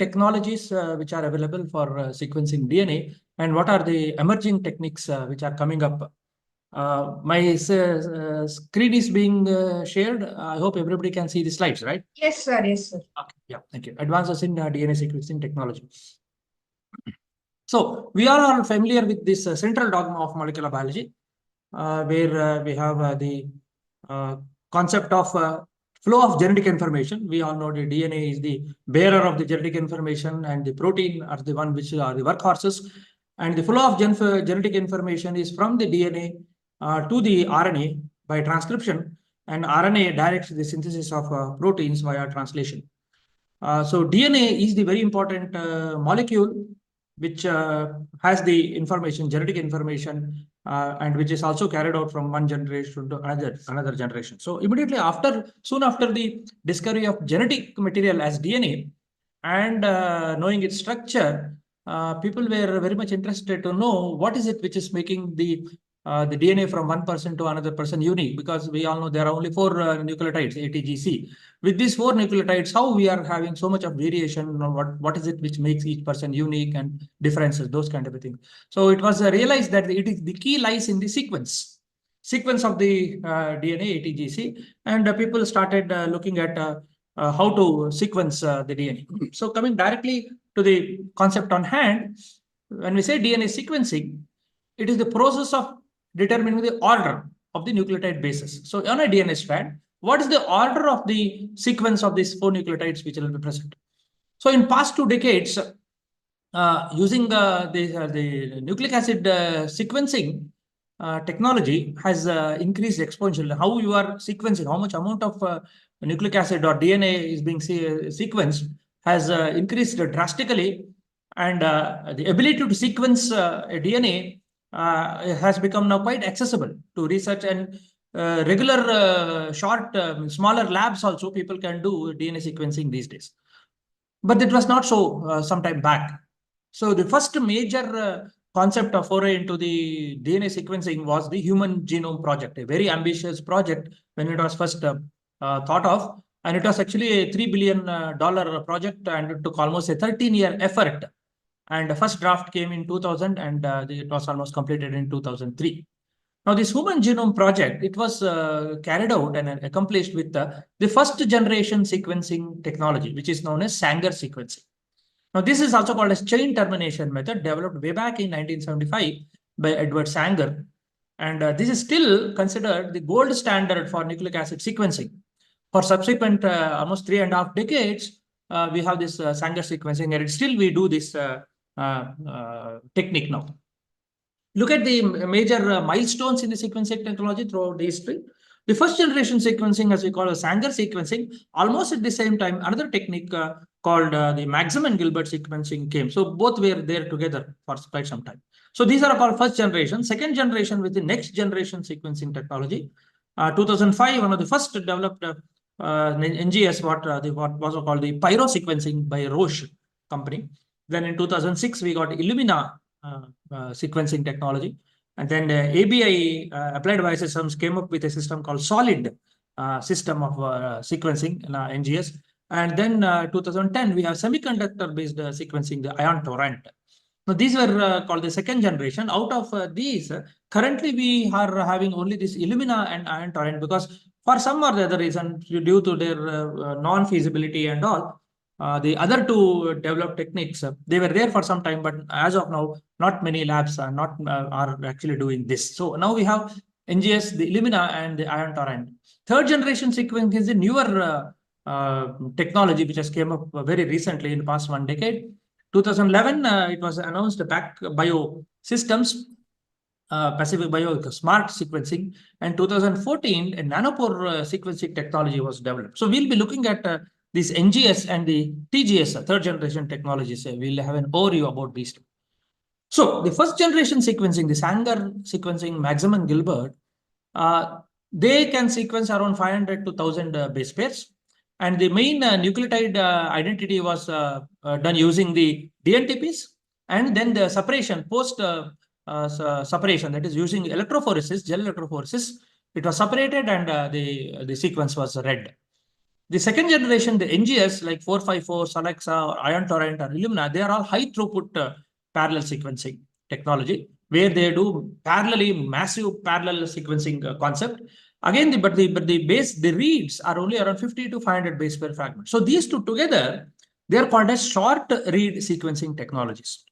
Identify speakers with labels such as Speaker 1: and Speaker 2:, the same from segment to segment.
Speaker 1: technologies which are available for sequencing DNA, and what are the emerging techniques which are coming up? My screen is being shared. I hope everybody can see the slides, right?
Speaker 2: Yes, sir. Yes, sir.
Speaker 1: Okay. Yeah. Thank you. Advances in DNA sequencing technology. So we are all familiar with this central dogma of molecular biology, where we have the concept of flow of genetic information. We all know the DNA is the bearer of the genetic information, and the protein are the one which are the workhorses. And the flow of genetic information is from the DNA to the RNA by transcription, and RNA directs the synthesis of proteins via translation. So DNA is the very important molecule which has the information, genetic information, and which is also carried out from one generation to another generation. So immediately soon after the discovery of genetic material as DNA, and knowing its structure, people were very much interested to know what is it which is making the DNA from one person to another person unique, because we all know there are only 4 nucleotides, ATGC. With these 4 nucleotides, how we are having so much of variation, what is it which makes each person unique and differences, those kind of things. So it was realized that the key lies in the sequence of the DNA ATGC, and people started looking at how to sequence the DNA. So coming directly to the concept on hand, when we say DNA sequencing, it is the process of determining the order of the nucleotide bases. So on a DNA strand, what is the order of the sequence of these 4 nucleotides which will be present? So in past 2 decades, using the nucleic acid sequencing technology has increased exponentially. How you are sequencing, how much amount of nucleic acid or DNA is being sequenced has increased drastically, and the ability to sequence a DNA has become now quite accessible to research, and regular smaller labs also people can do DNA sequencing these days. But it was not so some time back. So the first major concept of foray into the DNA sequencing was the Human Genome Project, a very ambitious project when it was first thought of. And it was actually a $3 billion project, and it took almost a 13-year effort. And the first draft came in 2000, and it was almost completed in 2003. Now, this Human Genome Project, it was carried out and accomplished with the first generation sequencing technology, which is known as Sanger sequencing. Now, this is also called as chain termination method, developed way back in 1975 by Edward Sanger. And this is still considered the gold standard for nucleic acid sequencing. For subsequent almost 3.5 decades, we have this Sanger sequencing, and still we do this technique now. Look at the major milestones in the sequencing technology throughout the history. The first generation sequencing, as we call it, Sanger sequencing, almost at the same time, another technique called the Maxim and Gilbert sequencing came. So both were there together for quite some time. So these are called first generation. Second generation with the next generation sequencing technology. 2005, one of the first developed NGS, what was called the pyro sequencing by Roche company. Then in 2006, we got Illumina sequencing technology. And then the ABI, Applied Biosystems, came up with a system called solid system of sequencing in NGS. And then 2010, we have semiconductor-based sequencing, the ion torrent. Now, these were called the second generation. Out of these, currently we are having only this Illumina and ion torrent, because for some or the other reason, due to their non-feasibility and all, the other 2 developed techniques, they were there for some time, but as of now, not many labs are actually doing this. So now we have NGS, the Illumina, and the ion torrent. Third generation sequencing is a newer technology which has came up very recently in the past 1 decade. 2011, it was announced PacBio Systems, Pacific Bio Smart Sequencing, and 2014, a nanopore sequencing technology was developed. So we'll be looking at this NGS and the TGS, third generation technologies. We'll have an overview about these 2. So the first generation sequencing, the Sanger sequencing, Maxim and Gilbert, they can sequence around 500 to 1000 base pairs. And the main nucleotide identity was done using the DNTPs, and then the separation, post separation, that is using electrophoresis, gel electrophoresis, it was separated, and the sequence was read. The second generation, the NGS like 454, Alexa, or Ion Torrent, or Illumina, they are all high throughput parallel sequencing technology, where they do parallelly massive parallel sequencing concept. Again, the reads are only around 50 to 500 base pair fragments. So these two together, they are called as short read sequencing technologies.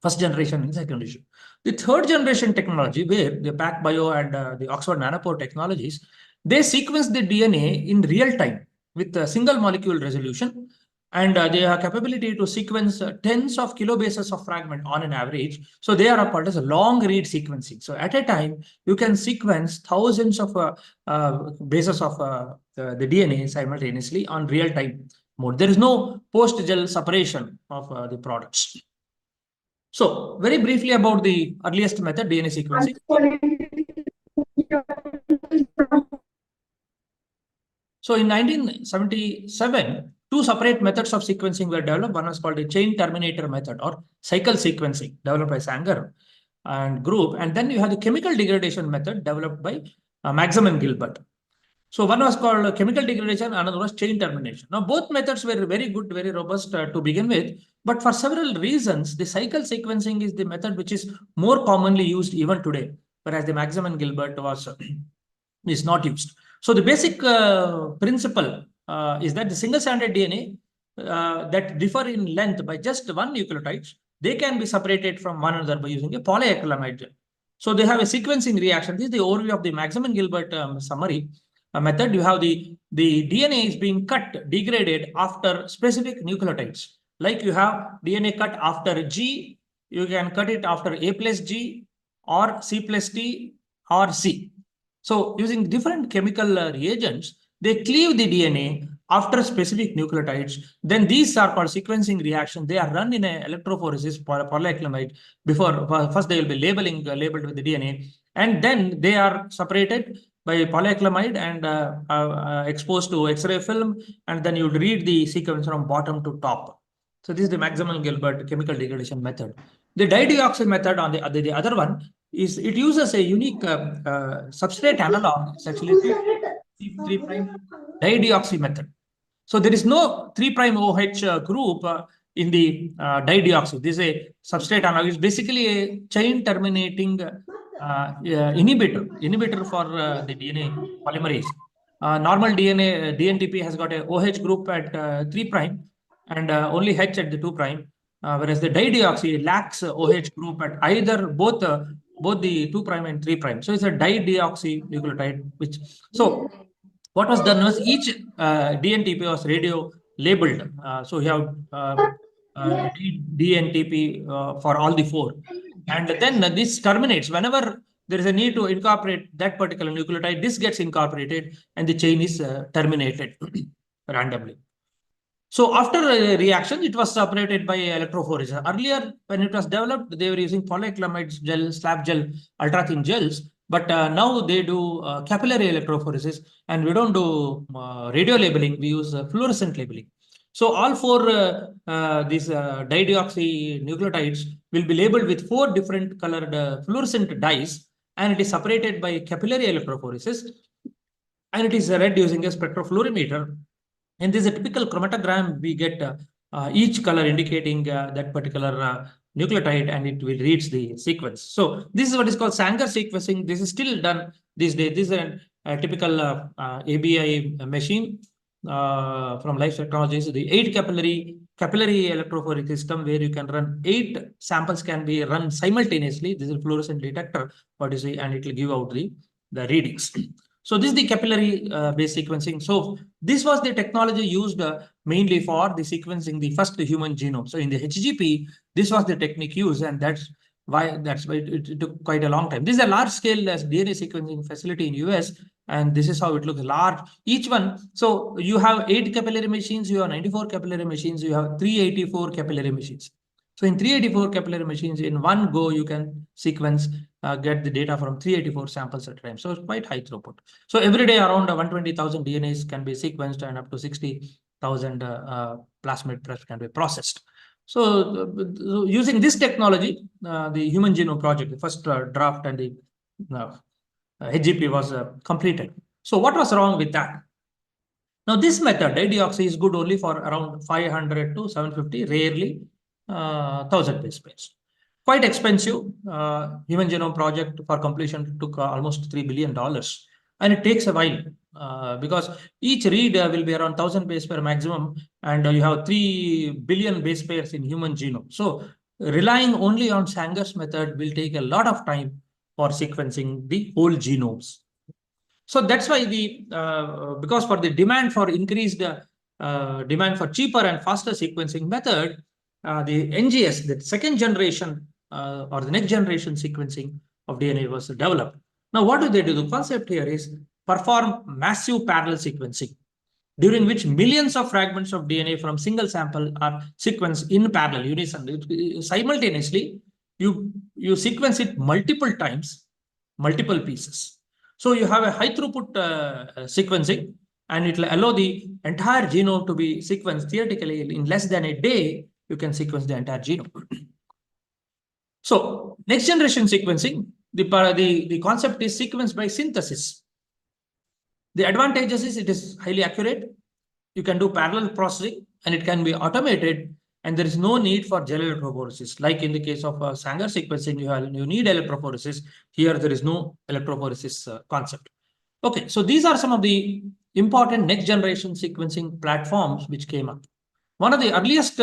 Speaker 1: First generation and second generation. The third generation technology, where the PacBio and the Oxford Nanopore technologies, they sequence the DNA in real time with a single molecule resolution, and they have capability to sequence tens of kilobases of fragment on an average. So they are called as a long read sequencing. So at a time, you can sequence thousands of bases of the DNA simultaneously on real time mode. There is no post-gel separation of the products. So very briefly about the earliest method, DNA sequencing. So in 1977, two separate methods of sequencing were developed. One was called the chain terminator method or cycle sequencing, developed by Sanger and group. And then you have the chemical degradation method developed by Maxim and Gilbert. So one was called chemical degradation, another was chain termination. Now both methods were very good, very robust to begin with, but for several reasons, the cycle sequencing is the method which is more commonly used even today, whereas the Maxim and Gilbert was is not used. So the basic principle is that the single-stranded DNA that differ in length by just one nucleotide, they can be separated from one another by using a polyacrylamide gel. So they have a sequencing reaction. This is the overview of the Maxim and Gilbert summary method. You have the DNA is being cut, degraded after specific nucleotides. Like you have DNA cut after G, you can cut it after A plus G or C plus T or C. So using different chemical reagents, they cleave the DNA after specific nucleotides. Then these are called sequencing reactions. They are run in an electrophoresis polyacrylamide. Before first they will be labeled with the DNA, and then they are separated by polyacrylamide and exposed to X-ray film, and then you would read the sequence from bottom to top. So this is the Maxim and Gilbert chemical degradation method. The dideoxy method on the other one is it uses a unique substrate analog. It's actually 3' dideoxy method. So there is no 3' OH group in the dideoxy. This is a substrate analog. It's basically a chain terminating inhibitor for the DNA polymerase. Normal DNA DNTP has got a OH group at 3' and only H at the 2', whereas the dideoxy lacks OH group at either both the 2' and 3'. So it's a dideoxy nucleotide. What was done was each DNTP was radio labeled. So you have DNTP for all the four. And then this terminates whenever there is a need to incorporate that particular nucleotide, this gets incorporated and the chain is terminated randomly. So after a reaction, it was separated by electrophoresis. Earlier, when it was developed, they were using polyacrylamide gel, slab gel, ultra thin gels. But now they do capillary electrophoresis, and we don't do radio labeling. We use fluorescent labeling. So all four these dideoxy nucleotides will be labeled with 4 different colored fluorescent dyes, and it is separated by capillary electrophoresis, and it is read using a spectropluorimeter. And this is a typical chromatogram. We get each color indicating that particular nucleotide, and it will read the sequence. So this is what is called Sanger sequencing. This is still done these days. This is a typical ABI machine from Life Technologies. The 8 capillary electrophoric system, where you can run 8 samples can be run simultaneously. This is a fluorescent detector, what you see, and it will give out the readings. So this is the capillary based sequencing. So this was the technology used mainly for the sequencing the first human genome. So in the HGP, this was the technique used, and that's why it took quite a long time. This is a large scale DNA sequencing facility in US, and this is how it looks large. Each one, so you have 8 capillary machines, you have 94 capillary machines, you have 384 capillary machines. So in 384 capillary machines, in one go, you can sequence, get the data from 384 samples at a time. So it's quite high throughput. So every day around 120,000 DNAs can be sequenced, and up to 60,000 plasmid preps can be processed. So using this technology, the Human Genome Project, the first draft and the HGP was completed. So what was wrong with that? Now, this method, dideoxy, is good only for around 500 to 750, rarely 1000 base pairs. Quite expensive. Human Genome Project for completion took almost $3 billion. And it takes a while because each read will be around 1000 base pair maximum, and you have 3 billion base pairs in human genome. So, relying only on Sanger's method will take a lot of time for sequencing the whole genomes. So that's why because for the demand for increased demand for cheaper and faster sequencing method, the NGS, the second generation or the next generation sequencing of DNA was developed. Now, what do they do? The concept here is perform massive parallel sequencing, during which millions of fragments of DNA from single sample are sequenced in parallel, unison, simultaneously. You sequence it multiple times, multiple pieces. So you have a high throughput sequencing, and it will allow the entire genome to be sequenced theoretically in less than a day. You can sequence the entire genome. So next generation sequencing, the concept is sequence by synthesis. The advantages is it is highly accurate. You can do parallel processing, and it can be automated, and there is no need for gel electrophoresis. Like in the case of Sanger sequencing, you need electrophoresis. Here, there is no electrophoresis concept. Okay, so these are some of the important next generation sequencing platforms which came up. One of the earliest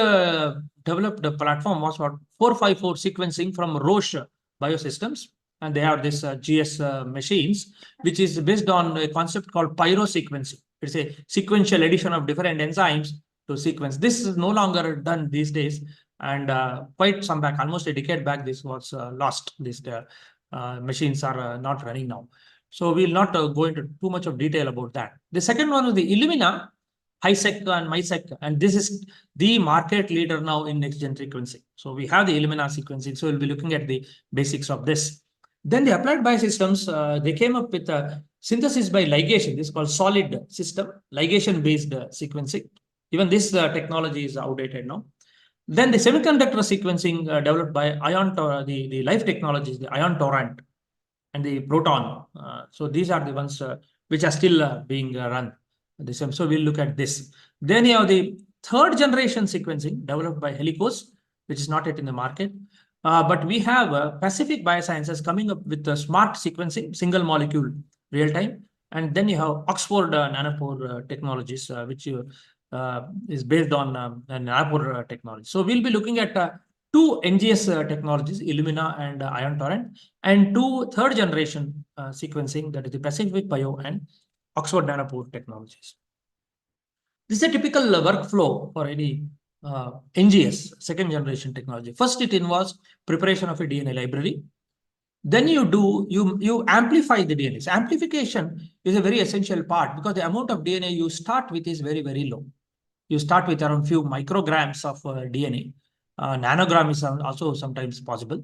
Speaker 1: developed platform was what 454 sequencing from Roche Biosystems, and they have this GS machines, which is based on a concept called pyrosequencing. It's a sequential addition of different enzymes to sequence. This is no longer done these days, and quite some back, almost a decade back, this was lost. These machines are not running now. So we'll not go into too much of detail about that. The second one is the Illumina, HiSec and MiSec, and this is the market leader now in next-gen sequencing. So we have the Illumina sequencing, so we'll be looking at the basics of this. Then the Applied Biosystems, they came up with a synthesis by ligation. This is called solid system, ligation-based sequencing. Even this technology is outdated now. Then the semiconductor sequencing developed by the Life Technologies, the Ion Torrent and the Proton. So these are the ones which are still being run. So we'll look at this. Then you have the third generation sequencing developed by Helicos, which is not yet in the market. But we have Pacific Biosciences coming up with the smart sequencing, single molecule real time. And then you have Oxford Nanopore Technologies, which is based on Nanopore technology. So we'll be looking at two NGS technologies, Illumina and Ion Torrent, and two third generation sequencing, that is the Pacific Bio and Oxford Nanopore technologies. This is a typical workflow for any NGS, second generation technology. First, it involves preparation of a DNA library. Then you amplify the DNA. So amplification is a very essential part because the amount of DNA you start with is very, very low. You start with around few micrograms of DNA. Nanogram is also sometimes possible.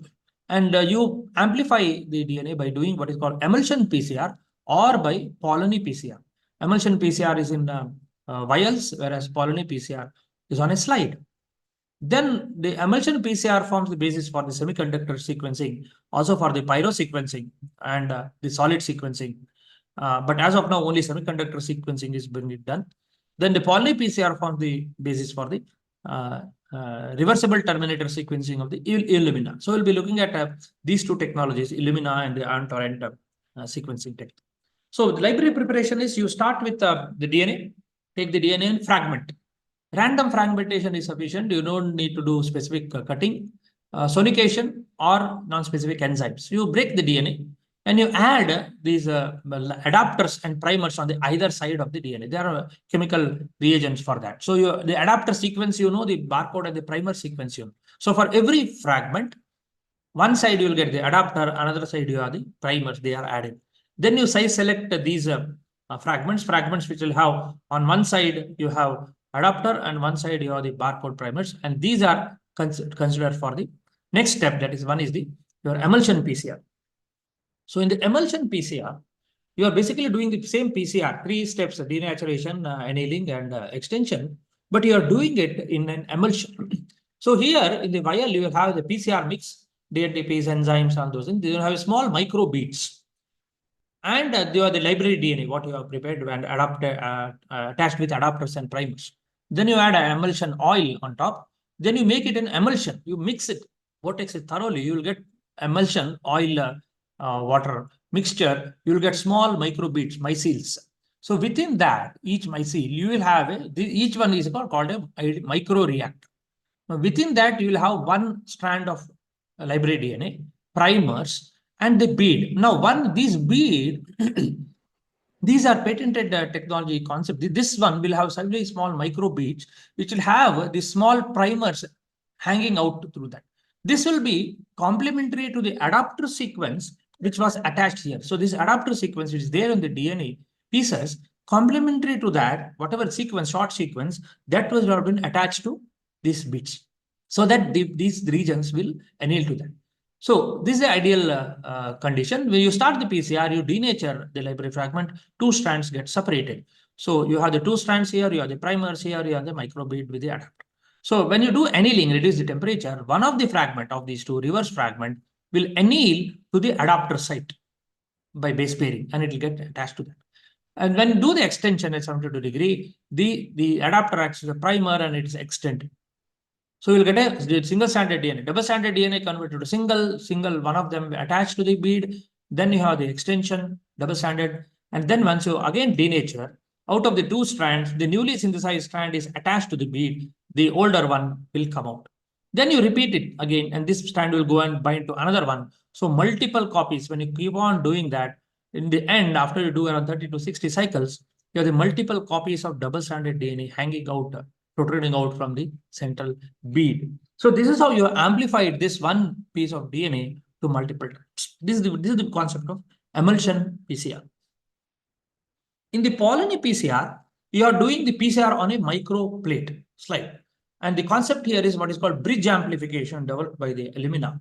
Speaker 1: And you amplify the DNA by doing what is called emulsion PCR or by Polyny PCR. Emulsion PCR is in vials, whereas Polyny PCR is on a slide. Then the emulsion PCR forms the basis for the semiconductor sequencing, also for the pyro sequencing and the solid sequencing. But as of now, only semiconductor sequencing is being done. Then the Polyny PCR forms the basis for the reversible terminator sequencing of the Illumina. So we'll be looking at these two technologies, Illumina and the Ion Torrent sequencing tech. So the library preparation is you start with the DNA, take the DNA and fragment. Random fragmentation is sufficient. You don't need to do specific cutting, sonication, or non-specific enzymes. You break the DNA and you add these adapters and primers on the either side of the DNA. There are chemical reagents for that. So the adapter sequence, the barcode and the primer sequence, So for every fragment, one side you will get the adapter, another side you have the primers, they are added. Then you size select these fragments which will have on one side you have adapter and one side you have the barcode primers, and these are considered for the next step. That is, one is your emulsion PCR. So in the emulsion PCR, you are basically doing the same PCR, 3 steps: denaturation, annealing, and extension, but you are doing it in an emulsion. So here in the vial, you will have the PCR mix, DNTPs, enzymes, all those things. They will have small micro beads. And you have the library DNA, what you have prepared and attached with adapters and primers. Then you add an emulsion oil on top. Then you make it an emulsion. You mix it, vortex it thoroughly. You will get emulsion oil water mixture. You will get small microbeads, micelles. So within that, each micelle, you will have each one is called a micro reactor. Now within that, you will have one strand of library DNA, primers, and the bead. Now, these bead, these are patented technology concept. This one will have slightly small micro beads, which will have the small primers hanging out through that. This will be complementary to the adapter sequence, which was attached here. So this adapter sequence, which is there in the DNA pieces, complementary to that, whatever sequence, short sequence, that was been attached to these bits, so that these regions will anneal to that. So this is the ideal condition. When you start the PCR, you denature the library fragment, two strands get separated. So you have the two strands here, you have the primers here, you have the microbead with the adapter. So when you do annealing, reduce the temperature, one of the fragment of these two reverse fragment will anneal to the adapter site by base pairing, and it will get attached to that. And when you do the extension at 72°, the adapter acts as a primer and it is extended. So you'll get a single stranded DNA, double stranded DNA converted to single, one of them attached to the bead. Then you have the extension, double stranded. And then once you again denature, out of the two strands, the newly synthesized strand is attached to the bead. The older one will come out. Then you repeat it again, and this strand will go and bind to another one. So multiple copies, when you keep on doing that, in the end, after you do around 30 to 60 cycles, you have the multiple copies of double stranded DNA hanging out, protruding out from the central bead. So this is how you amplified this one piece of DNA to multiple times. This is the concept of emulsion PCR. In the Polyny PCR, you are doing the PCR on a microplate slide. And the concept here is what is called bridge amplification, developed by the Illumina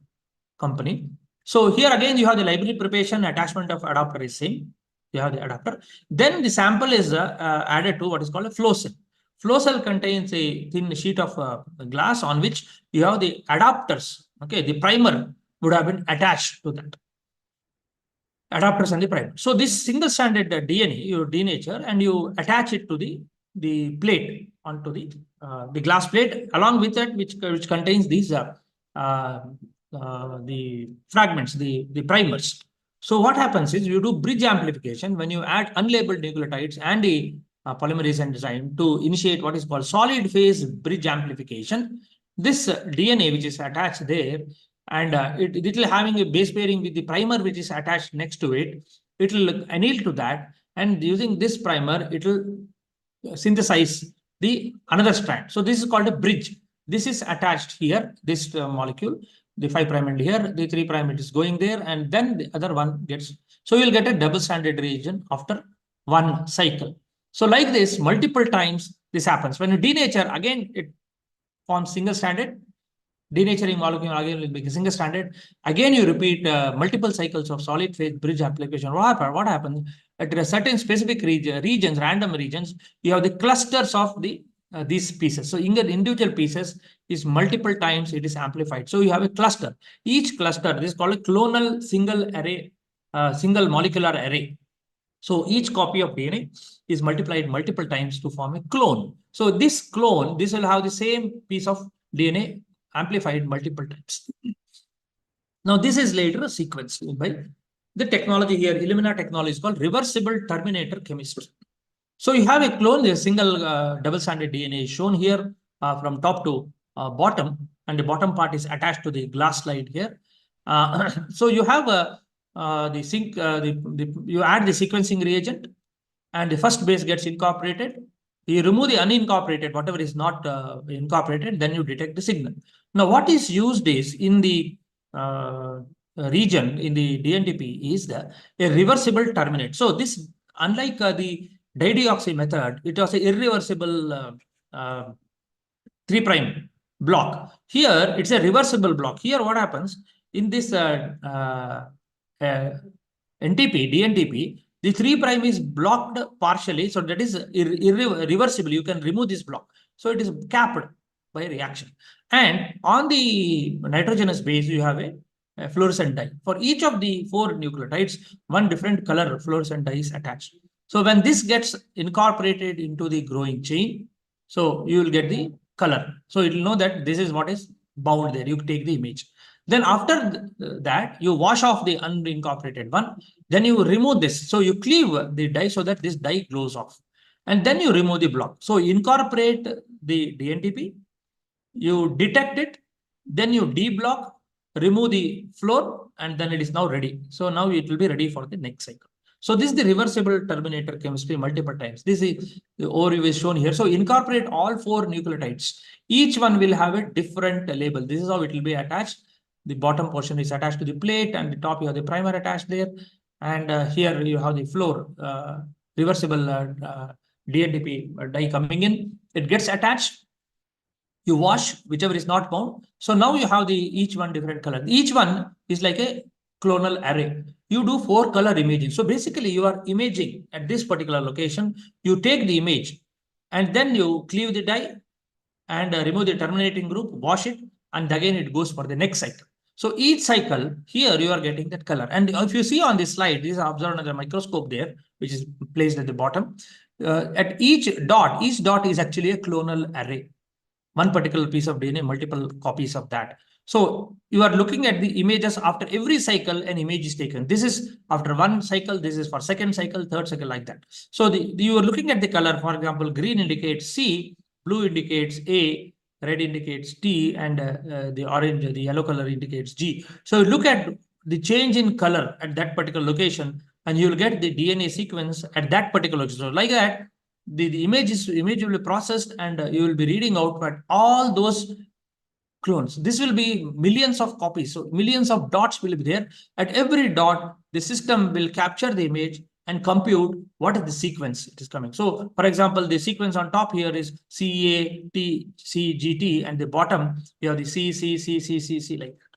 Speaker 1: company. So here again, you have the library preparation, attachment of adapter is same. You have the adapter. Then the sample is added to what is called a flow cell. Flow cell contains a thin sheet of glass on which you have the adapters. Okay, the primer would have been attached to that. Adapters and the primer. So this single-stranded DNA, you denature and you attach it to the plate, onto the glass plate, along with that, which contains these the fragments, the primers. So what happens is you do bridge amplification when you add unlabeled nucleotides and a polymerase enzyme to initiate what is called solid phase bridge amplification. This DNA which is attached there, and it will having a base pairing with the primer which is attached next to it. It will anneal to that, and using this primer, it will synthesize the another strand. So this is called a bridge. This is attached here, this molecule, the 5' end here, the 3' it is going there, and then the other one gets. So you'll get a double-stranded region after one cycle. So like this, multiple times this happens. When you denature, again, it forms single-stranded. Denaturing molecule again will make a single-stranded. Again, you repeat multiple cycles of solid phase bridge application. What happens? At a certain specific regions, random regions, you have the clusters of these pieces. So in the individual pieces is multiple times it is amplified. So you have a cluster. Each cluster, this is called a clonal single array, single molecular array. So each copy of DNA is multiplied multiple times to form a clone. So this clone, this will have the same piece of DNA amplified multiple times. Now this is later sequenced by the technology here. Illumina technology is called reversible terminator chemistry. So you have a clone, a single double-stranded DNA is shown here from top to bottom, and the bottom part is attached to the glass slide here. So you have you add the sequencing reagent, and the first base gets incorporated. You remove the unincorporated, whatever is not incorporated, then you detect the signal. Now, what is used is in the region, in the DNTP, is a reversible terminate. So this, unlike the dideoxy method, it was an irreversible 3' block. Here, it's a reversible block. Here, what happens in this DNTP, the 3' is blocked partially, so that is irreversible. You can remove this block. So it is capped by reaction. And on the nitrogenous base, you have a fluorescent dye. For each of the 4 nucleotides, one different color fluorescent dye is attached. So when this gets incorporated into the growing chain, so you will get the color. So it will know that this is what is bound there. You take the image. Then after that, you wash off the unincorporated one. Then you remove this. So you cleave the dye so that this dye glows off. And then you remove the block. So incorporate the DNTP, you detect it, then you deblock, remove the fluor, and then it is now ready. So now it will be ready for the next cycle. So this is the reversible terminator chemistry multiple times. This is the overview is shown here. So incorporate all 4 nucleotides. Each one will have a different label. This is how it will be attached. The bottom portion is attached to the plate, and the top you have the primer attached there. And here you have the fluor, reversible DNTP dye coming in. It gets attached. You wash whichever is not bound. So now you have the each one different color. Each one is like a clonal array. You do 4 color imaging. So basically you are imaging at this particular location. You take the image and then you cleave the dye and remove the terminating group, wash it, and again it goes for the next cycle. So each cycle here you are getting that color. And if you see on this slide, this is observed under the microscope there, which is placed at the bottom. At each dot is actually a clonal array. One particular piece of DNA, multiple copies of that. So you are looking at the images after every cycle, an image is taken. This is after one cycle, this is for second cycle, third cycle, like that. So you are looking at the color, for example, green indicates C, blue indicates A, red indicates T, and the orange, the yellow color indicates G. So look at the change in color at that particular location, and you will get the DNA sequence at that particular location. So like that, the image will be processed, and you will be reading out at all those clones. This will be millions of copies. So millions of dots will be there. At every dot, the system will capture the image and compute what is the sequence it is coming. So for example, the sequence on top here is CATCGT, and the bottom you have the C like that.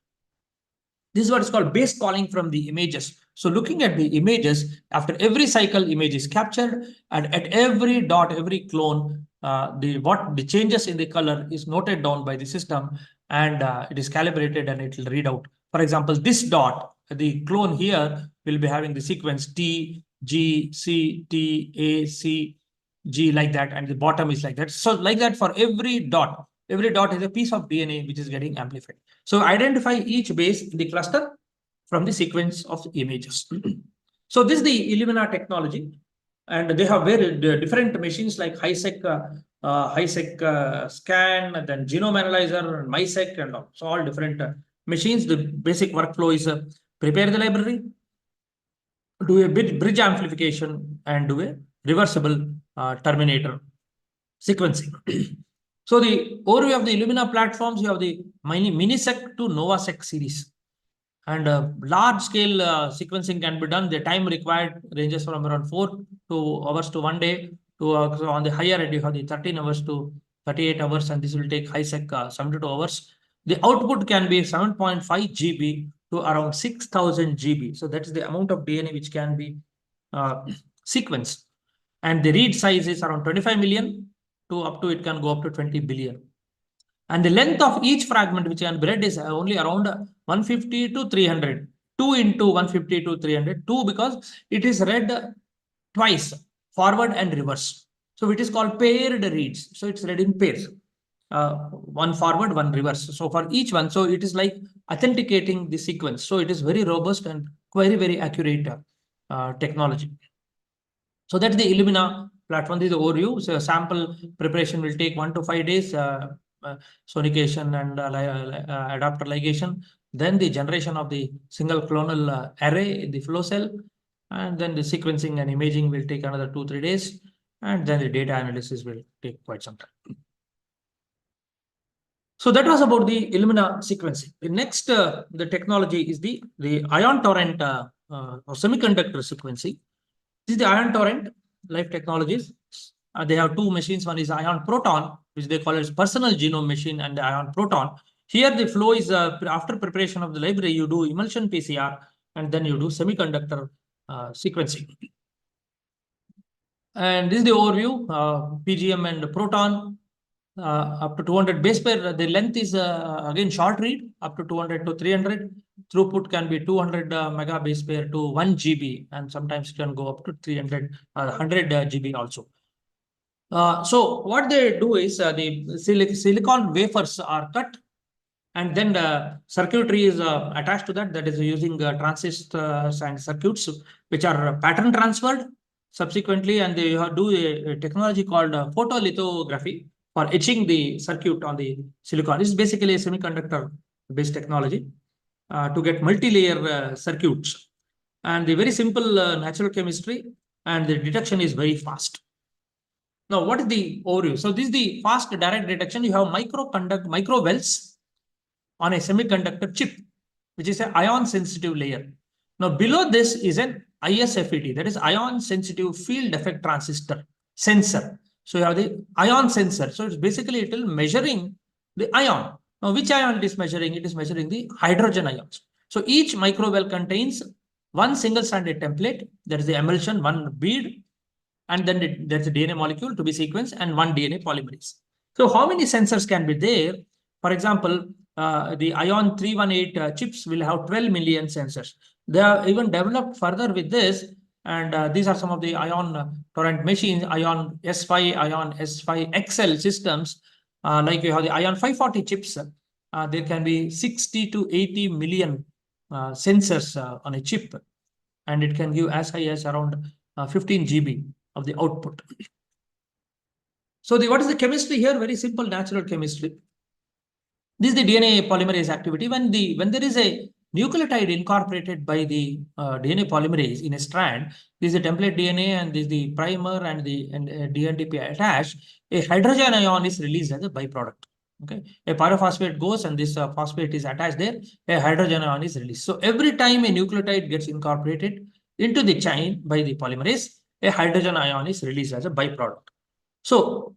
Speaker 1: This is what is called base calling from the images. So looking at the images, after every cycle, image is captured, and at every dot, every clone, the changes in the color is noted down by the system, and it is calibrated and it will read out. For example, this dot, the clone here will be having the sequence T, G, C, T, A, C, G, like that, and the bottom is like that. So like that for every dot is a piece of DNA which is getting amplified. So identify each base in the cluster from the sequence of images. So this is the Illumina technology, and they have very different machines like HiSeq scan, and then genome analyzer, and MiSeq, and all. So all different machines. The basic workflow is prepare the library, do a bridge amplification, and do a reversible terminator sequencing. So the overview of the Illumina platforms, you have the MiniSeq to NovaSeq series. And large scale sequencing can be done. The time required ranges from around 4 hours to 1 day. So on the higher end, you have the 13 hours to 38 hours, and this will take HiSeq 72 hours. The output can be 7.5 GB to around 6,000 GB. So that is the amount of DNA which can be sequenced. And the read size is around 25 million to up to, it can go up to 20 billion. And the length of each fragment which can be read is only around 150 to 300. 2 into 150 to 300. 2 because it is read twice, forward and reverse. So it is called paired reads. So it's read in pairs. One forward, one reverse. So for each one, so it is like authenticating the sequence. So it is very robust and very, very accurate technology. So that's the Illumina platform. This is the overview. So sample preparation will take 1 to 5 days. Sonication and adapter ligation, then the generation of the single clonal array in the flow cell, and then the sequencing and imaging will take another 2-3 days, and then the data analysis will take quite some time. So that was about the Illumina sequencing. The next, the technology is the ion torrent or semiconductor sequencing. This is the ion torrent Life Technologies. They have 2 machines. One is ion proton, which they call as personal genome machine, and the ion proton. Here the flow is after preparation of the library, you do emulsion PCR, and then you do semiconductor sequencing. And this is the overview, PGM and proton, up to 200 base pair. The length is again short read, up to 200 to 300. throughput can be 200 megabase pair to 1 GB, and sometimes it can go up to 300, 100 GB also. So what they do is the silicon wafers are cut, and then the circuitry is attached to that. That is using transistors and circuits which are pattern transferred subsequently, and they do a technology called photolithography for etching the circuit on the silicon. This is basically a semiconductor based technology to get multi-layer circuits, and the very simple natural chemistry, and the detection is very fast. Now, what is the overview? So this is the fast direct detection. You have micro wells on a semiconductor chip, which is an ion sensitive layer. Now, below this is an ISFET, that is ion sensitive field effect transistor sensor. So you have the ion sensor. So it's basically it will measuring the ion. Now, which ion it is measuring? It is measuring the hydrogen ions. So each micro well contains one single stranded template, that is the emulsion, one bead, and then there's a DNA molecule to be sequenced and one DNA polymerase. So how many sensors can be there? For example, the ION 318 chips will have 12 million sensors. They are even developed further with this, and these are some of the ION torrent machines, ION S5, ION S5 XL systems. Like you have the ION 540 chips, there can be 60 to 80 million sensors on a chip, and it can give as high as around 15 GB of the output. So what is the chemistry here? Very simple natural chemistry. This is the DNA polymerase activity. When there is a nucleotide incorporated by the DNA polymerase in a strand, this is the template DNA and this is the primer and the DNTP attached, a hydrogen ion is released as a byproduct. Okay, a pyrophosphate goes and this phosphate is attached there, a hydrogen ion is released. So every time a nucleotide gets incorporated into the chain by the polymerase, a hydrogen ion is released as a byproduct. So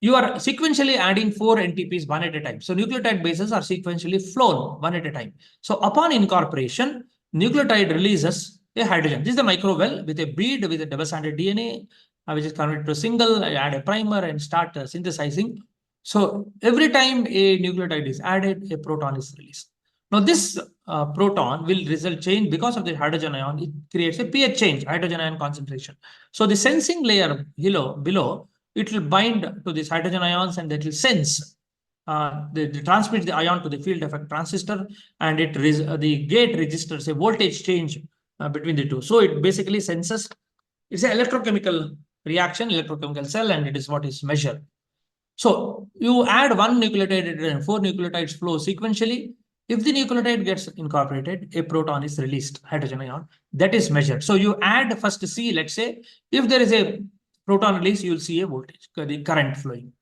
Speaker 1: you are sequentially adding 4 NTPs one at a time. So nucleotide bases are sequentially flown one at a time. So upon incorporation, nucleotide releases a hydrogen. This is the microwell with a bead with a double-stranded DNA, which is converted to a single, add a primer and start synthesizing. So every time a nucleotide is added, a proton is released. Now this proton will result change because of the hydrogen ion. It creates a pH change, hydrogen ion concentration. So the sensing layer below, it will bind to these hydrogen ions and that will sense. They transmit the ion to the field effect transistor, and the gate registers a voltage change between the two. So it basically senses. It's an electrochemical reaction, electrochemical cell, and it is what is measured. So you add one nucleotide and 4 nucleotides flow sequentially. If the nucleotide gets incorporated, a proton is released, hydrogen ion, that is measured. So you add first C, let's say, if there is a proton release, you will see a voltage, the current flowing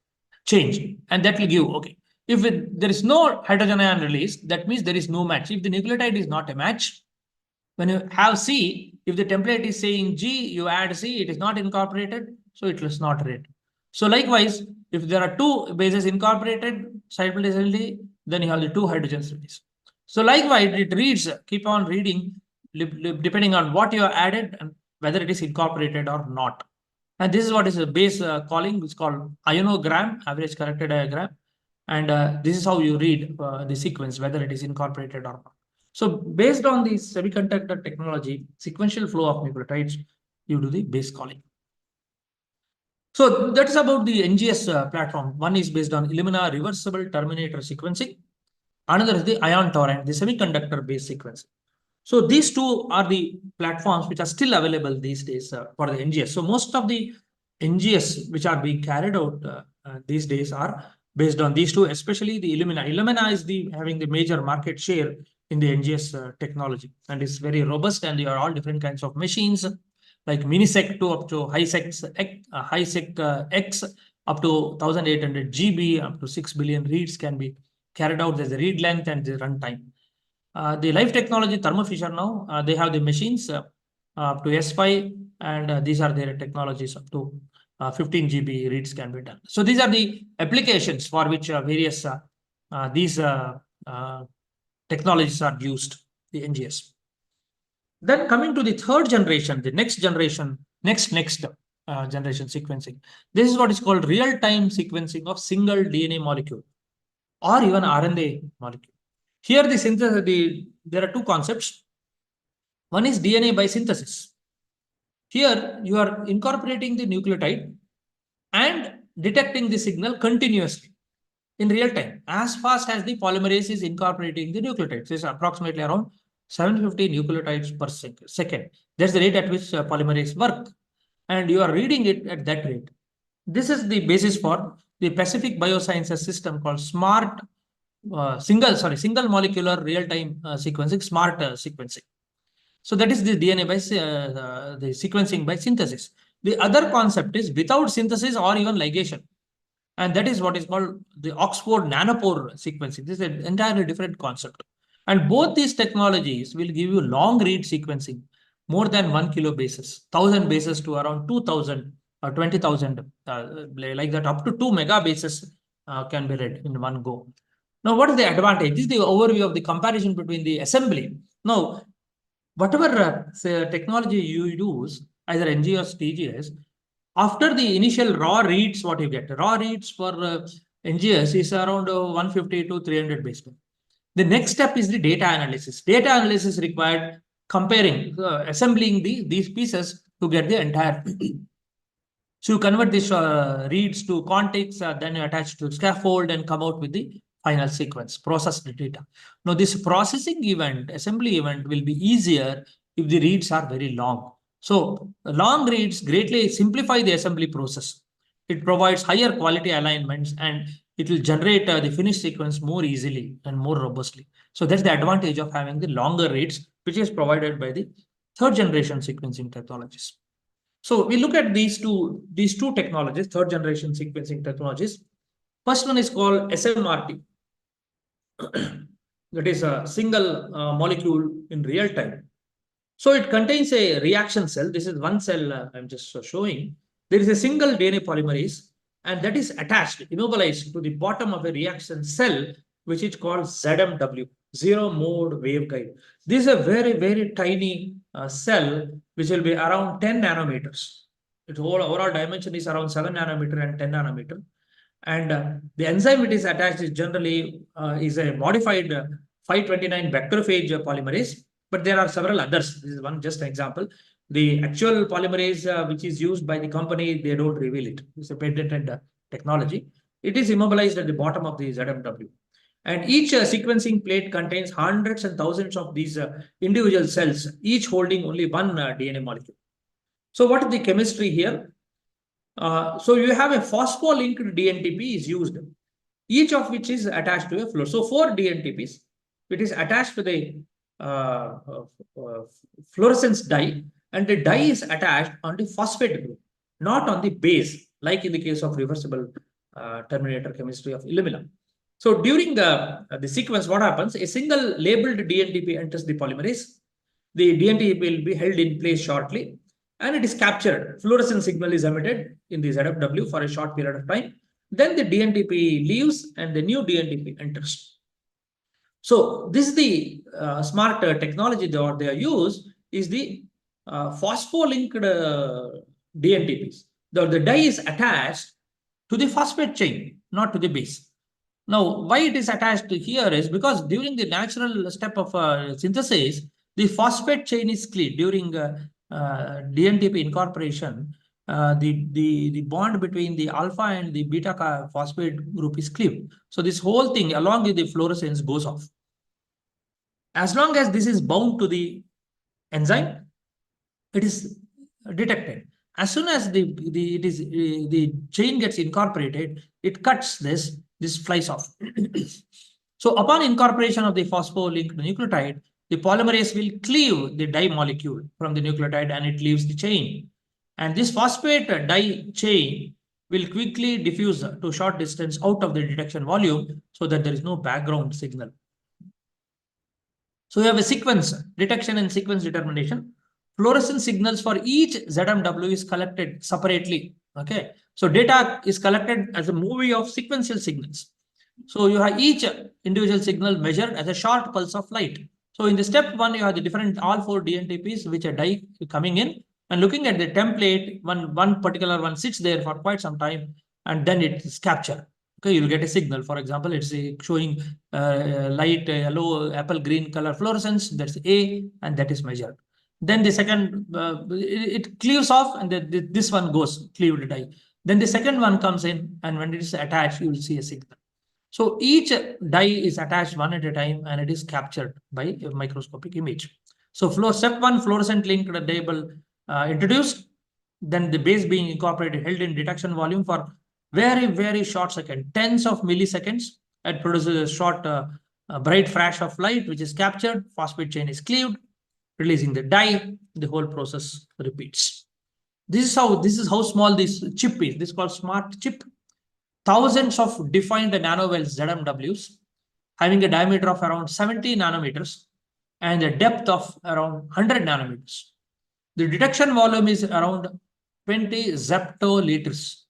Speaker 1: change, and that will give, okay. If there is no hydrogen ion release, that means there is no match. If the nucleotide is not a match, when you have C, if the template is saying G, you add C, it is not incorporated, so it is not read. So likewise, if there are 2 bases incorporated simultaneously, then you have the 2 hydrogens released. So likewise, it reads, keep on reading, depending on what you have added and whether it is incorporated or not. And this is what is a base calling, which is called ionogram, average character diagram. And this is how you read the sequence, whether it is incorporated or not. So based on the semiconductor technology, sequential flow of nucleotides, you do the base calling. So that's about the NGS platform. One is based on Illumina reversible terminator sequencing. Another is the ion torrent, the semiconductor based sequencing. So these two are the platforms which are still available these days for the NGS. So most of the NGS which are being carried out these days are based on these two, especially the Illumina. Illumina is having the major market share in the NGS technology, and it's very robust, and there are all different kinds of machines like minisec 2 up to HiSec X up to 1800 GB, up to 6 billion reads can be carried out. There's the read length and the runtime. The Life Technology, Thermo Fisher now, they have the machines up to S5, and these are their technologies up to 15 GB reads can be done. So these are the applications for which various these technologies are used, the NGS. Then coming to the third generation, the next generation sequencing. This is what is called real-time sequencing of single DNA molecule or even RNA molecule. Here there are two concepts. One is DNA by synthesis. Here you are incorporating the nucleotide and detecting the signal continuously in real time, as fast as the polymerase is incorporating the nucleotides. It's approximately around 750 nucleotides per second. That's the rate at which polymerase work. And you are reading it at that rate. This is the basis for the Pacific Biosciences system called SMART, single molecular real-time sequencing, SMART sequencing. So that is the DNA by the sequencing by synthesis. The other concept is without synthesis or even ligation. And that is what is called the Oxford nanopore sequencing. This is an entirely different concept. And both these technologies will give you long read sequencing, more than 1 kilo bases, 1,000 bases to around 2,000 or 20,000, like that, up to 2 mega bases can be read in one go. Now, what is the advantage? This is the overview of the comparison between the assembly. Now, whatever technology you use, either NGS, TGS, after the initial raw reads, what you get? Raw reads for NGS is around 150 to 300 base pair. The next step is the data analysis. Data analysis required comparing, assembling these pieces to get the entire. So you convert these reads to contigs, then you attach to scaffold and come out with the final sequence, process the data. Now this processing event, assembly event will be easier if the reads are very long. So long reads greatly simplify the assembly process. It provides higher quality alignments and it will generate the finished sequence more easily and more robustly. So that's the advantage of having the longer reads, which is provided by the third generation sequencing technologies. So we look at these two technologies, third generation sequencing technologies. First one is called SMRT. That is a single molecule in real time. So it contains a reaction cell. This is one cell I'm just showing. There is a single DNA polymerase, and that is attached, immobilized to the bottom of a reaction cell, which is called ZMW, zero mode waveguide. This is a very, very tiny cell, which will be around 10 nanometers. Its overall dimension is around 7 nanometer and 10 nanometer. And the enzyme it is attached is generally is a modified 529 bacteriophage polymerase, but there are several others. This is one just an example. The actual polymerase which is used by the company, they don't reveal it. It's a patented technology. It is immobilized at the bottom of the ZMW. And each sequencing plate contains hundreds and thousands of these individual cells, each holding only one DNA molecule. So what is the chemistry here? So you have a phospholinked DNTP is used, each of which is attached to a fluoride. So 4 DNTPs, it is attached to the fluorescence dye, and the dye is attached on the phosphate group, not on the base, like in the case of reversible terminator chemistry of Illumina. So during the sequence, what happens? A single labeled DNTP enters the polymerase. The DNTP will be held in place shortly, and it is captured. Fluorescence signal is emitted in the ZFW for a short period of time. Then the DNTP leaves and the new DNTP enters. So this is the smart technology that they use is the phospholinked DNTPs. The dye is attached to the phosphate chain, not to the base. Now, why it is attached to here is because during the natural step of synthesis, the phosphate chain is cleaved. During DNTP incorporation, the bond between the alpha and the beta phosphate group is cleaved. So this whole thing along with the fluorescence goes off. As long as this is bound to the enzyme, it is detected. As soon as the chain gets incorporated, it cuts this flies off. So upon incorporation of the phospholinked nucleotide, the polymerase will cleave the dye molecule from the nucleotide and it leaves the chain. And this phosphate dye chain will quickly diffuse to short distance out of the detection volume so that there is no background signal. So you have a sequence, detection and sequence determination. Fluorescence signals for each ZMW is collected separately. Okay. So data is collected as a movie of sequential signals. So you have each individual signal measured as a short pulse of light. So in the step 1, you have the different all 4 DNTPs which are dye coming in, and looking at the template, one particular one sits there for quite some time and then it is captured. Okay, you'll get a signal. For example, it's showing light yellow, apple green color fluorescence. That's A, and that is measured. Then the second, it cleaves off, and this one goes cleaved dye. Then the second one comes in, and when it is attached, you will see a signal. So each dye is attached one at a time, and it is captured by a microscopic image. So step one, fluorescent linked label introduced. Then the base being incorporated, held in detection volume for very short second, tens of milliseconds. It produces a short, bright flash of light, which is captured. Phosphate chain is cleaved, releasing the dye. The whole process repeats. This is how small this chip is. This is called smart chip. Thousands of defined nanovels ZMWs having a diameter of around 70 nanometers and a depth of around 100 nanometers. The detection volume is around 20 zeptoliters.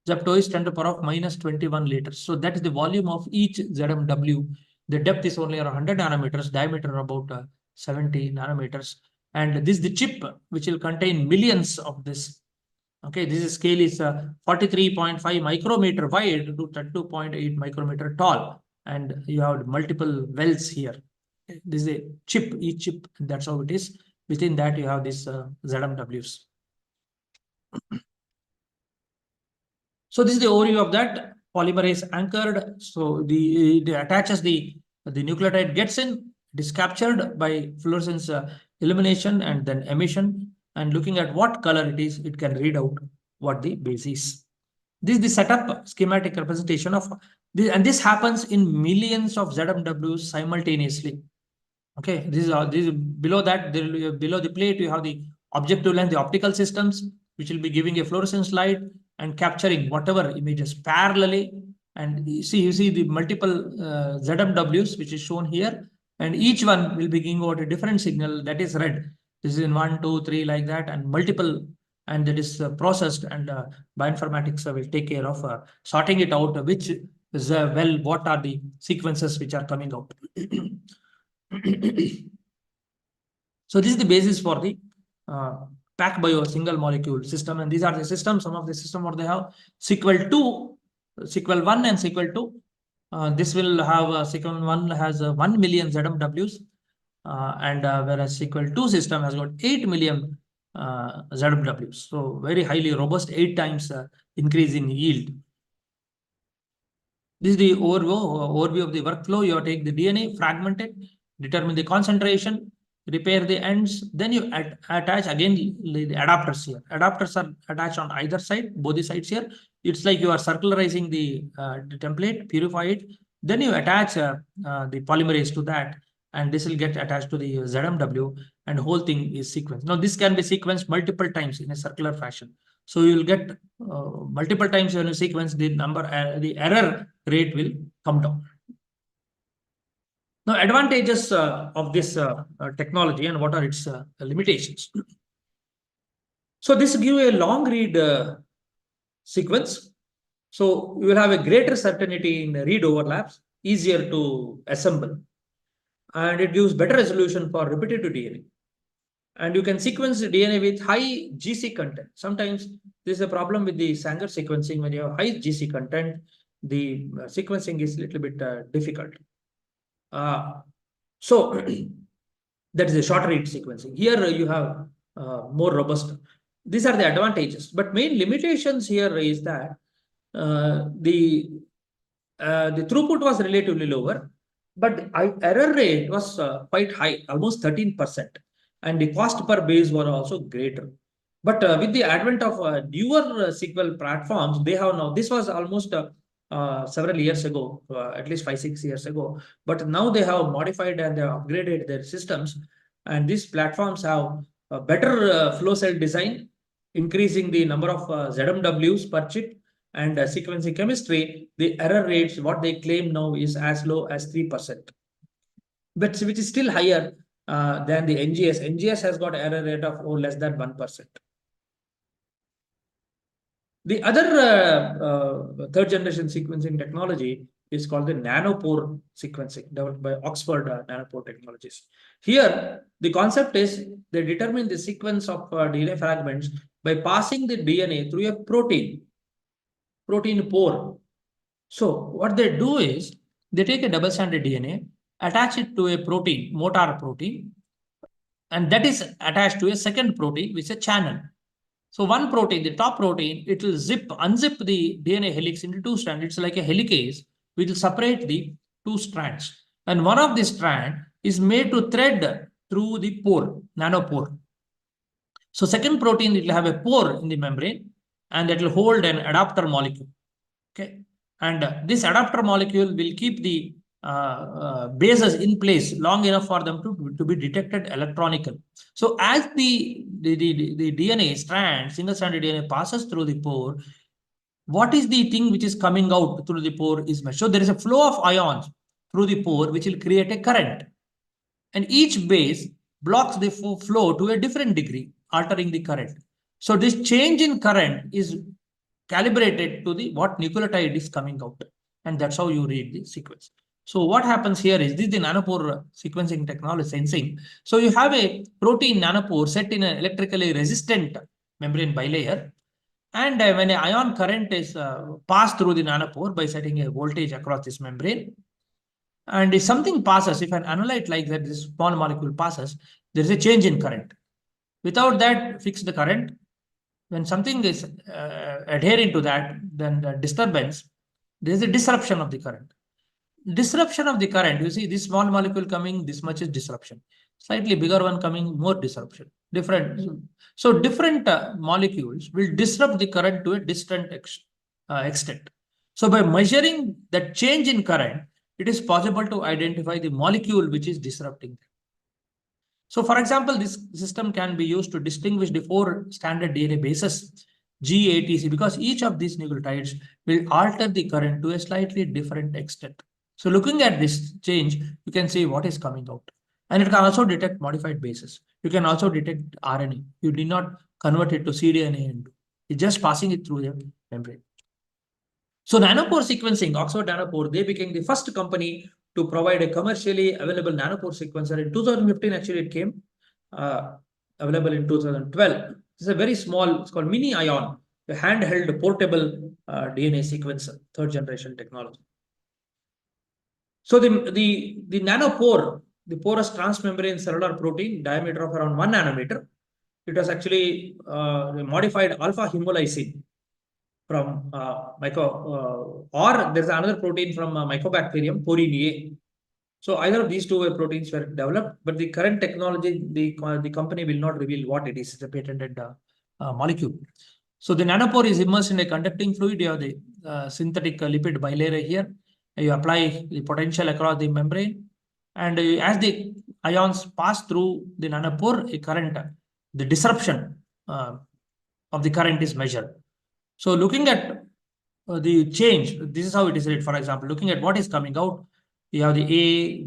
Speaker 1: Zepto is 10 to the power of minus 21 liters. So that is the volume of each ZMW. The depth is only around 100 nanometers, diameter about 70 nanometers. And this is the chip which will contain millions of this. Okay, this scale is 43.5 micrometer wide to 32.8 micrometer tall. And you have multiple wells here. This is a chip, each chip, that's how it is. Within that, you have these ZMWs. So this is the overview of that. Polymerase anchored. So it attaches the nucleotide, gets in, it is captured by fluorescence illumination and then emission. And looking at what color it is, it can read out what the base is. This is the setup schematic representation of this, and this happens in millions of ZMWs simultaneously. Okay, this is below that. Below the plate, you have the objective lens, the optical systems, which will be giving a fluorescence light and capturing whatever images parallelly. And you see the multiple ZMWs, which is shown here, and each one will be giving out a different signal that is red. This is in 1, 2, 3 like that, and multiple, and that is processed, and bioinformatics will take care of sorting it out, which is what are the sequences which are coming out. So this is the basis for the PacBio single molecule system, and these are the systems. Some of the system what they have: sequel 2, sequel 1, and sequel 2. This will have sequel 1 has 1 million ZMWs, and whereas sequel 2 system has got 8 million ZMWs. So very highly robust, 8 times increase in yield. This is the overview of the workflow. You take the DNA, fragment it, determine the concentration, repair the ends, then you attach again the adapters here. Adapters are attached on either side, both the sides here. It's like you are circularizing the template, purify it, then you attach the polymerase to that, and this will get attached to the ZMW, and the whole thing is sequenced. Now this can be sequenced multiple times in a circular fashion. So you will get multiple times when you sequence, the the error rate will come down. Now, advantages of this technology and what are its limitations. So this gives you a long read sequence. So you will have a greater certainty in read overlaps, easier to assemble, and it gives better resolution for repetitive DNA. And you can sequence the DNA with high GC content. Sometimes this is a problem with the Sanger sequencing. When you have high GC content, the sequencing is a little bit difficult. So that is a short read sequencing. Here you have more robust. These are the advantages, but main limitations here is that the throughput was relatively lower, but error rate was quite high, almost 13%, and the cost per base were also greater. But with the advent of newer sequel platforms, they have now, this was almost several years ago, at least 5-6 years ago, but now they have modified and they have upgraded their systems, and these platforms have a better flow cell design, increasing the number of ZMWs per chip, and sequencing chemistry. The error rates, what they claim now, is as low as 3%, but which is still higher than the NGS. NGS has got error rate of less than 1%. The other third generation sequencing technology is called the nanopore sequencing, developed by Oxford Nanopore Technologies. Here, the concept is they determine the sequence of DNA fragments by passing the DNA through a protein pore. So what they do is they take a double-stranded DNA, attach it to a protein, motor protein, and that is attached to a second protein, which is a channel. So one protein, the top protein, it will unzip the DNA helix into two strands. It's like a helicase, which will separate the two strands. And one of the strand is made to thread through the pore, nanopore. So second protein, it will have a pore in the membrane, and that will hold an adapter molecule. Okay. And this adapter molecule will keep the bases in place long enough for them to be detected electronically. So as the DNA strand, single-stranded DNA passes through the pore, what is the thing which is coming out through the pore is measured. So there is a flow of ions through the pore, which will create a current. And each base blocks the flow to a different degree, altering the current. So this change in current is calibrated to the what nucleotide is coming out, and that's how you read the sequence. So what happens here is this is the nanopore sequencing technology sensing. So you have a protein nanopore set in an electrically resistant membrane bilayer, and when an ion current is passed through the nanopore by setting a voltage across this membrane, and if something passes, if an analyte like that, this small molecule passes, there is a change in current. Without that fix the current, when something is adhering to that, then the disturbance, there is a disruption of the current. Disruption of the current, you see this small molecule coming, this much is disruption. Slightly bigger one coming, more disruption. Different. So different molecules will disrupt the current to a distant extent. So by measuring that change in current, it is possible to identify the molecule which is disrupting. So for example, this system can be used to distinguish the four standard DNA bases, G-ATC, because each of these nucleotides will alter the current to a slightly different extent. So looking at this change, you can see what is coming out. And it can also detect modified bases. You can also detect RNA. You did not convert it to cDNA and it's just passing it through the membrane. So nanopore sequencing, Oxford Nanopore, they became the first company to provide a commercially available nanopore sequencer. In 2015, actually, it came available in 2012. It's a very small, it's called Mini Ion, a handheld portable DNA sequencer, third generation technology. So the nanopore, the porous transmembrane cellular protein, diameter of around 1 nanometer, it was actually modified alpha hemolysin from or there's another protein from Mycobacterium, Porine A. So either of these two proteins were developed, but the current technology, the company will not reveal what it is. It's a patented molecule. So the nanopore is immersed in a conducting fluid. You have the synthetic lipid bilayer here. You apply the potential across the membrane, and as the ions pass through the nanopore, a current, the disruption of the current is measured. So looking at the change, this is how it is read. For example, looking at what is coming out, you have the A,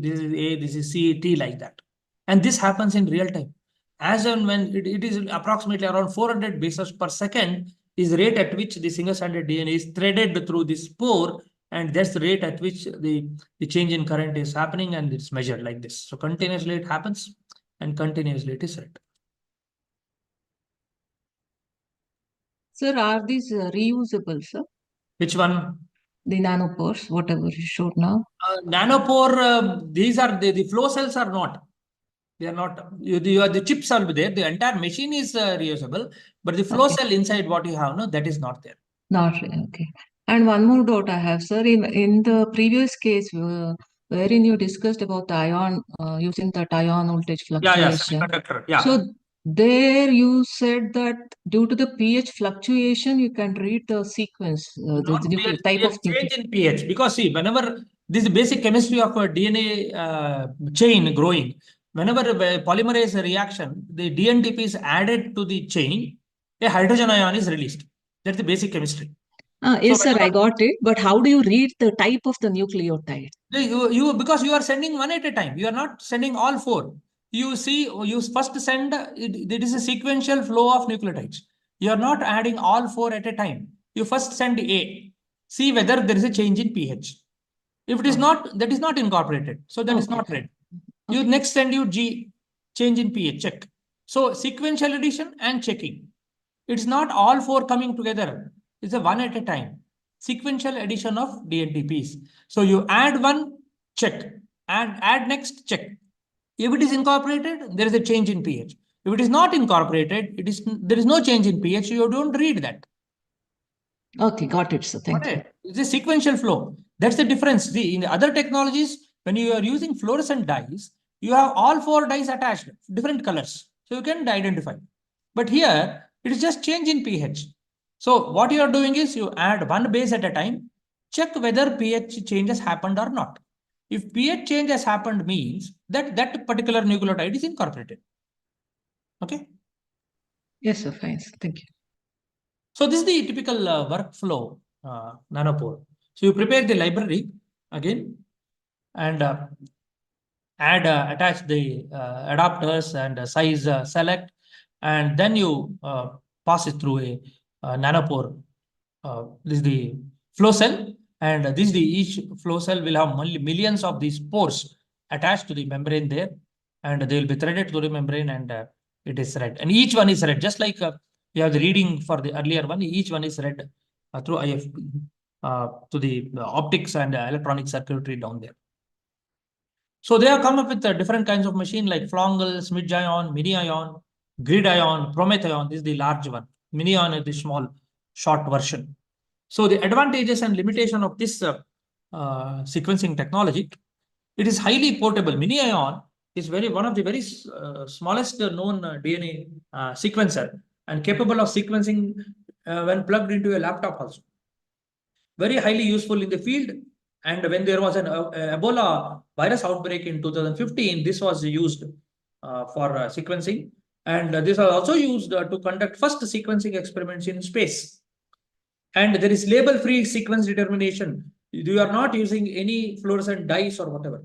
Speaker 1: this is C, T, like that. And this happens in real time. As and when it is approximately around 400 bases per second is rate at which the single-stranded DNA is threaded through this pore, and that's the rate at which the change in current is happening, and it's measured like this. So continuously it happens, and continuously it is read.
Speaker 2: Sir, are these reusable, sir?
Speaker 1: Which one?
Speaker 2: The nanopores, whatever you showed now.
Speaker 1: Nanopore, these are the flow cells are not. They are not. The chips are there. The entire machine is reusable, but the flow cell inside what you have, no, that is not there.
Speaker 2: Not really, okay. And one more doubt I have, sir. In the previous case, wherein you discussed about the ion, using that ion voltage fluctuation.
Speaker 1: Semiconductor. Yeah.
Speaker 2: So there you said that due to the pH fluctuation, you can read the sequence, the type of
Speaker 1: change in pH. Because see, whenever this is basic chemistry of a DNA chain growing, whenever polymerase reaction, the DNTP is added to the chain, a hydrogen ion is released. That's the basic chemistry.
Speaker 2: Yes, sir, I got it. But how do you read the type of the nucleotide?
Speaker 1: Because you are sending one at a time. You are not sending all four. You see, you first send, it is a sequential flow of nucleotides. You are not adding all four at a time. You first send A, see whether there is a change in pH. If it is not, that is not incorporated. So that is not read. You next send you G, change in pH, check. So sequential addition and checking. It's not all four coming together. It's a one at a time. sequential addition of DNTPs. So you add one, check, and add next, check. If it is incorporated, there is a change in pH. If it is not incorporated, there is no change in pH. You don't read that.
Speaker 2: Okay, got it, sir. Thank you.
Speaker 1: It's a sequential flow. That's the difference. See, in the other technologies, when you are using fluorescent dyes, you have all 4 dyes attached, different colors. So you can identify. But here, it is just change in pH. So what you are doing is you add one base at a time, check whether pH change has happened or not. If pH change has happened means that that particular nucleotide is incorporated. Okay.
Speaker 2: Yes, sir. Fine. Sir. Thank you.
Speaker 1: So this is the typical workflow nanopore. So you prepare the library again and attach the adapters and size select, and then you pass it through a nanopore. This is the flow cell, and this is the each flow cell will have millions of these pores attached to the membrane there, and they will be threaded to the membrane, and it is read. And each one is read, just like you have the reading for the earlier one. Each one is read through IFP to the optics and electronic circuitry down there. So they have come up with different kinds of machine like Flongle, Smidge ion, mini ion, grid ion, Promethion. This is the large one. Mini ion is the small, short version. So the advantages and limitation of this sequencing technology, it is highly portable. Mini ion is one of the very smallest known DNA sequencer and capable of sequencing when plugged into a laptop also. Very highly useful in the field. And when there was an Ebola virus outbreak in 2015, this was used for sequencing. And this was also used to conduct first sequencing experiments in space. And there is label-free sequence determination. You are not using any fluorescent dyes or whatever.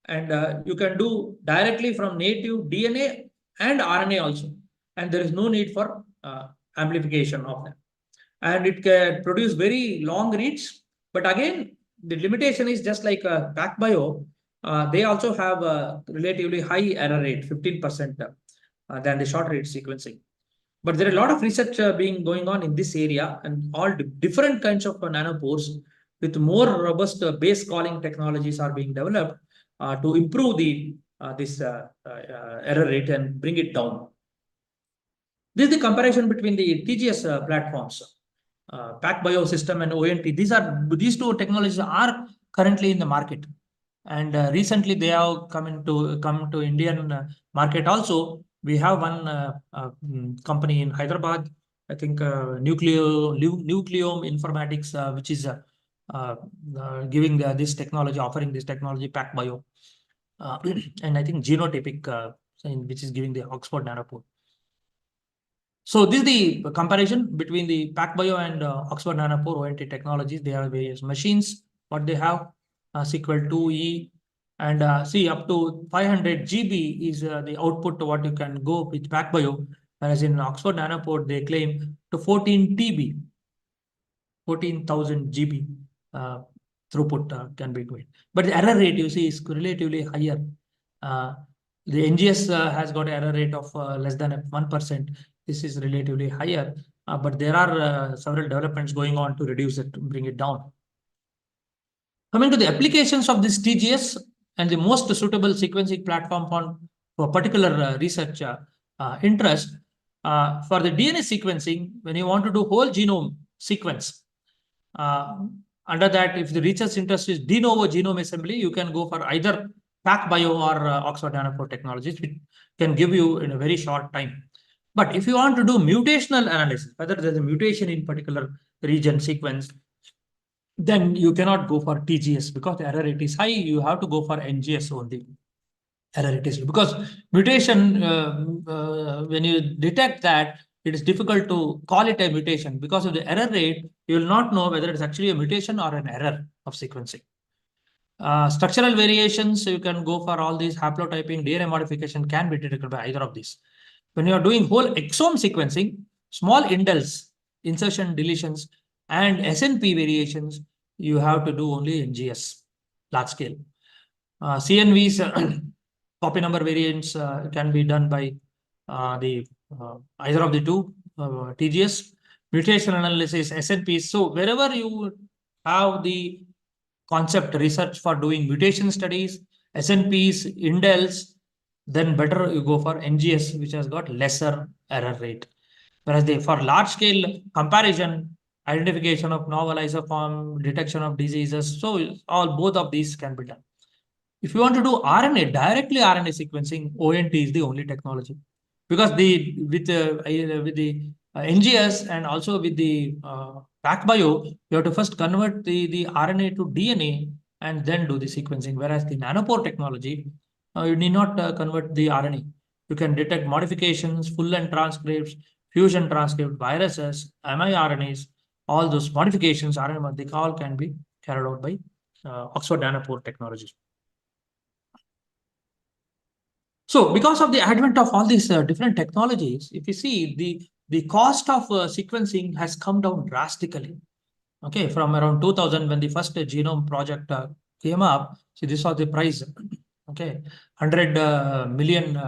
Speaker 1: And you can do directly from native DNA and RNA also. And there is no need for amplification of them. And it can produce very long reads. But again, the limitation is just like PacBio. They also have a relatively high error rate, 15% than the short read sequencing. But there are a lot of research being going on in this area, and all different kinds of nanopores with more robust base calling technologies are being developed to improve this error rate and bring it down. This is the comparison between the TGS platforms. PacBio system and ONT. These two technologies are currently in the market, and recently they have come to Indian market also. We have one company in Hyderabad, I think Nucleome Informatics, which is giving this technology, offering this technology, PacBio, and I think Genotypic, which is giving the Oxford Nanopore. So this is the comparison between the PacBio and Oxford Nanopore ONT technologies. They have various machines. What they have, SQL 2E, and see up to 500 GB is the output to what you can go with PacBio. Whereas in Oxford Nanopore, they claim to 14 TB, 14,000 GB throughput can be doing. But the error rate, you see, is relatively higher. The NGS has got an error rate of less than 1%. This is relatively higher, but there are several developments going on to reduce it, to bring it down. Coming to the applications of this TGS and the most suitable sequencing platform for particular research interest, for the DNA sequencing, when you want to do whole genome sequence, under that, if the research interest is de novo genome assembly, you can go for either PacBio or Oxford Nanopore technologies, which can give you in a very short time. But if you want to do mutational analysis, whether there's a mutation in particular region sequence, then you cannot go for TGS because the error rate is high. You have to go for NGS only. Error rate is because mutation, when you detect that, it is difficult to call it a mutation. Because of the error rate, you will not know whether it's actually a mutation or an error of sequencing. Structural variations, you can go for all these. Haplotyping, DNA modification can be detected by either of these. When you are doing whole exome sequencing, small indels, insertion, deletions, and SNP variations, you have to do only NGS, large scale. CNVs, copy number variants, can be done by either of the two, TGS. Mutation analysis, SNPs. So wherever you have the concept research for doing mutation studies, SNPs, indels, then better you go for NGS, which has got lesser error rate. Whereas for large scale comparison, identification of novel isoform, detection of diseases, so both of these can be done. If you want to do RNA, directly RNA sequencing, ONT is the only technology. Because with the NGS and also with the PacBio, you have to first convert the RNA to DNA and then do the sequencing. Whereas the nanopore technology, you need not convert the RNA. You can detect modifications, full-length transcripts, fusion transcript, viruses, miRNAs, all those modifications, RNA, they all can be carried out by Oxford Nanopore technology. So because of the advent of all these different technologies, if you see the cost of sequencing has come down drastically. Okay, from around 2000 when the first genome project came up, see this was the price. Okay, $100 million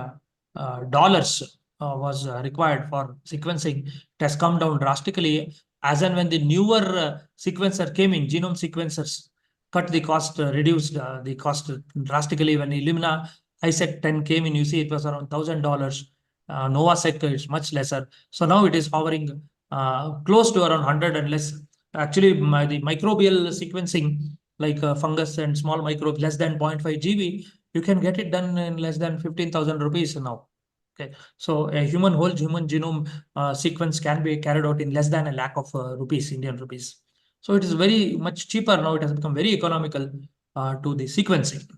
Speaker 1: was required for sequencing. It has come down drastically as and when the newer sequencer came in, genome sequencers cut the cost, reduced the cost drastically. When Illumina ISEC 10 came in, you see it was around $1,000. NovaSec is much lesser. So now it is hovering close to around 100 and less. Actually, the microbial sequencing, like fungus and small microbes, less than 0.5 GB, you can get it done in less than 15,000 rupees now. Okay, so a whole human genome sequence can be carried out in less than a lakh of rupees, Indian rupees. So it is very much cheaper now. It has become very economical to the sequencing.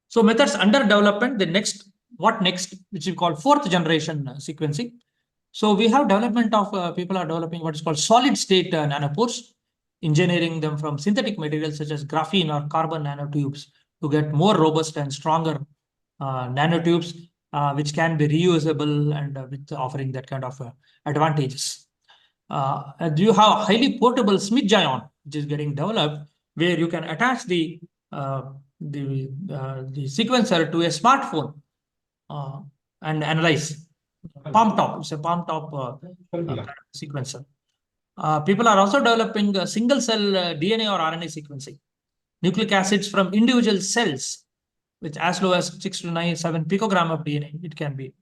Speaker 1: So methods under development, what next, which we call fourth generation sequencing. So we have development of, people are developing what is called solid state nanopores, engineering them from synthetic materials such as graphene or carbon nanotubes to get more robust and stronger nanotubes, which can be reusable and with offering that kind of advantages. And you have highly portable Smith ion, which is getting developed, where you can attach the sequencer to a smartphone and analyze. Palm top, it's a palm top sequencer. People are also developing single cell DNA or RNA sequencing. Nucleic acids from individual cells, with as low as 6 to 9, 7 picogram of DNA, it can be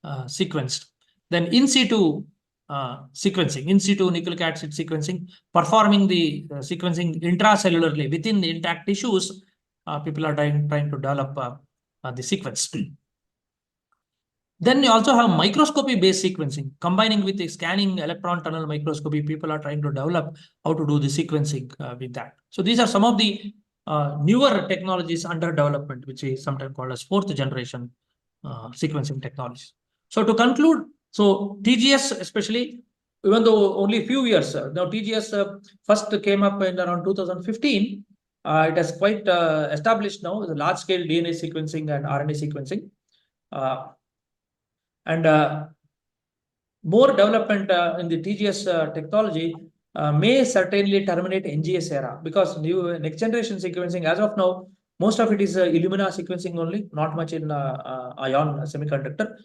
Speaker 1: sequenced. Then in situ sequencing, in situ nucleic acid sequencing, performing the sequencing intracellularly within the intact tissues, people are trying to develop the sequence. Then you also have microscopy-based sequencing, combining with the scanning electron tunnel microscopy. People are trying to develop how to do the sequencing with that. So these are some of the newer technologies under development, which is sometimes called as fourth generation sequencing technologies. So to conclude, so TGS especially, even though only a few years, now TGS first came up in around 2015, it has quite established now the large-scale DNA sequencing and RNA sequencing. And more development in the TGS technology may certainly terminate NGS era, because next generation sequencing as of now, most of it is Illumina sequencing only, not much in ion semiconductor.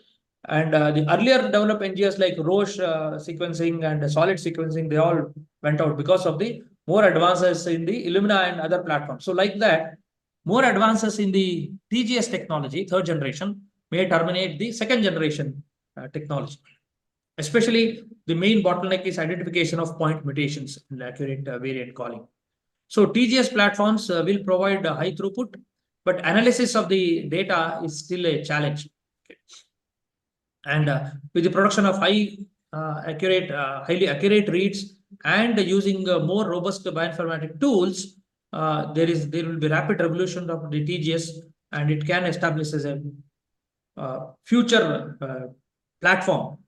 Speaker 1: And the earlier developed NGS like Roche sequencing and solid sequencing, they all went out because of the more advances in the Illumina and other platforms. So like that, more advances in the TGS technology, third generation, may terminate the second generation technology. Especially the main bottleneck is identification of point mutations and accurate variant calling. So TGS platforms will provide high throughput, but analysis of the data is still a challenge. Okay. And with the production of highly accurate reads and using more robust bioinformatic tools, there will be rapid revolution of the TGS, and it can establish as a future platform,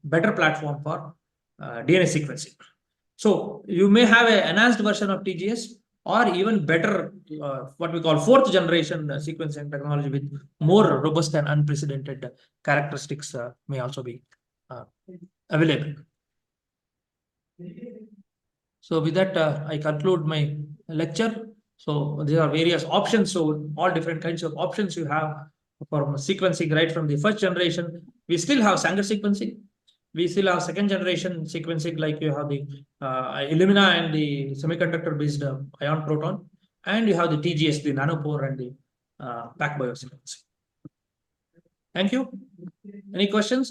Speaker 1: better platform for DNA sequencing. So you may have an enhanced version of TGS, or even better, what we call fourth generation sequencing technology with more robust and unprecedented characteristics may also be available. So with that, I conclude my lecture. So there are various options. So all different kinds of options you have for sequencing right from the first generation. We still have Sanger sequencing. we still have second generation sequencing, like you have the Illumina and the semiconductor based ion proton, and you have the TGS, the nanopore, and the PAC biosequencing. Thank you. Any questions?